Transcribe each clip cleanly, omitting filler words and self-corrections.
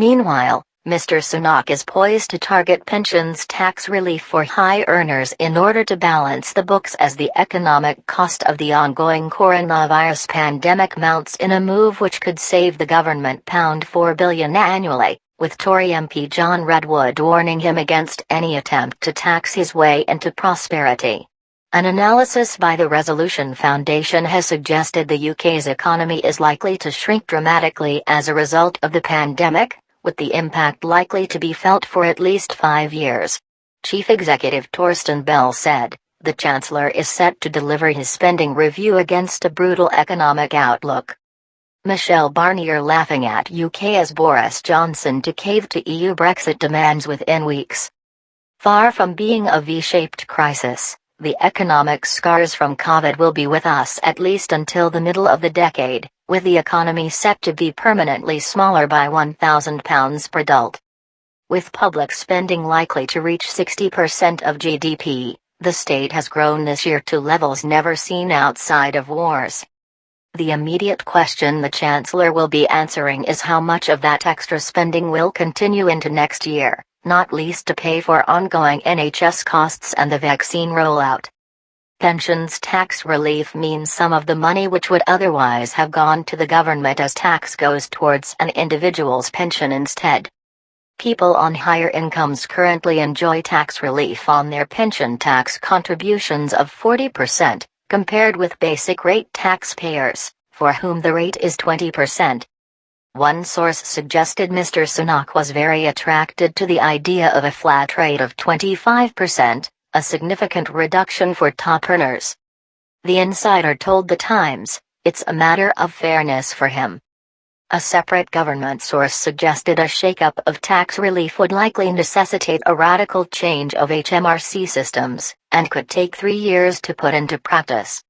Meanwhile, Mr. Sunak is poised to target pensions tax relief for high earners in order to balance the books as the economic cost of the ongoing coronavirus pandemic mounts in a move which could save the government £4 billion annually, with Tory MP John Redwood warning him against any attempt to tax his way into prosperity. An analysis by the Resolution Foundation has suggested the UK's economy is likely to shrink dramatically as a result of the pandemic, with the impact likely to be felt for at least 5 years. Chief Executive Torsten Bell said, "The Chancellor is set to deliver his spending review against a brutal economic outlook." Michelle Barnier laughing at UK's Boris Johnson to cave to EU Brexit demands within weeks. Far from being a V-shaped crisis, the economic scars from COVID will be with us at least until the middle of the decade, with the economy set to be permanently smaller by £1,000 per adult. With public spending likely to reach 60% of GDP, the state has grown this year to levels never seen outside of wars. The immediate question the Chancellor will be answering is how much of that extra spending will continue into next year, not least to pay for ongoing NHS costs and the vaccine rollout. Pensions tax relief means some of the money which would otherwise have gone to the government as tax goes towards an individual's pension instead. People on higher incomes currently enjoy tax relief on their pension tax contributions of 40%, compared with basic rate taxpayers, for whom the rate is 20%. One source suggested Mr. Sunak was very attracted to the idea of a flat rate of 25%, a significant reduction for top earners. The insider told The Times, "It's a matter of fairness for him." A separate government source suggested a shake-up of tax relief would likely necessitate a radical change of HMRC systems, and could take 3 years to put into practice.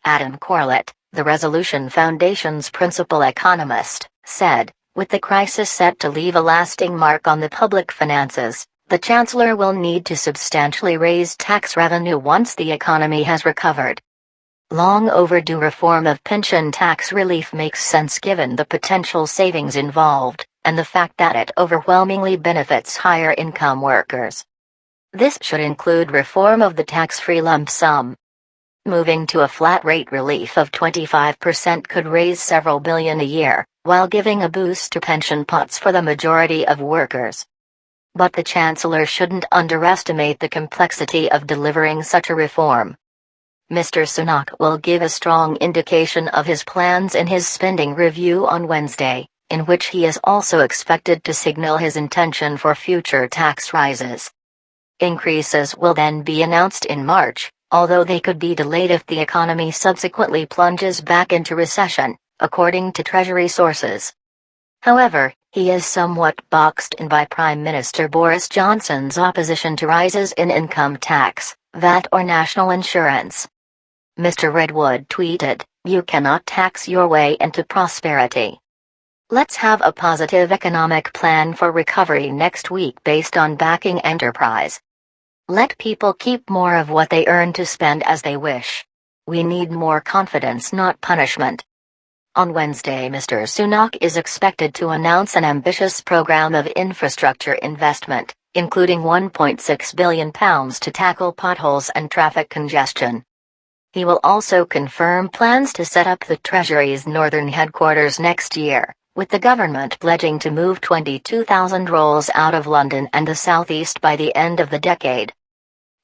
Adam Corlett, the Resolution Foundation's principal economist, said, "With the crisis set to leave a lasting mark on the public finances, the Chancellor will need to substantially raise tax revenue once the economy has recovered." Long overdue reform of pension tax relief makes sense given the potential savings involved, and the fact that it overwhelmingly benefits higher income workers. This should include reform of the tax-free lump sum. Moving to a flat rate relief of 25% could raise several billion a year, while giving a boost to pension pots for the majority of workers. But the Chancellor shouldn't underestimate the complexity of delivering such a reform. Mr. Sunak will give a strong indication of his plans in his spending review on Wednesday, in which he is also expected to signal his intention for future tax rises. Increases will then be announced in March, although they could be delayed if the economy subsequently plunges back into recession, according to Treasury sources. However, he is somewhat boxed in by Prime Minister Boris Johnson's opposition to rises in income tax, VAT or national insurance. Mr. Redwood tweeted, "You cannot tax your way into prosperity. Let's have a positive economic plan for recovery next week based on backing enterprise. Let people keep more of what they earn to spend as they wish. We need more confidence, not punishment." On Wednesday, Mr. Sunak is expected to announce an ambitious program of infrastructure investment, including £1.6 billion to tackle potholes and traffic congestion. He will also confirm plans to set up the Treasury's northern headquarters next year, with the government pledging to move 22,000 roles out of London and the southeast by the end of the decade.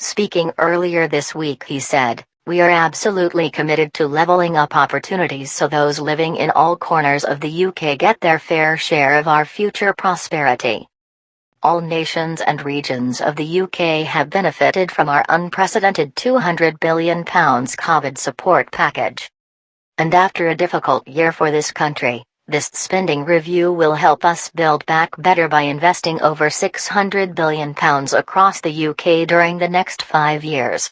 Speaking earlier this week, he said, "We are absolutely committed to levelling up opportunities so those living in all corners of the UK get their fair share of our future prosperity. All nations and regions of the UK have benefited from our unprecedented £200 billion COVID support package. And after a difficult year for this country, this spending review will help us build back better by investing over £600 billion across the UK during the next 5 years."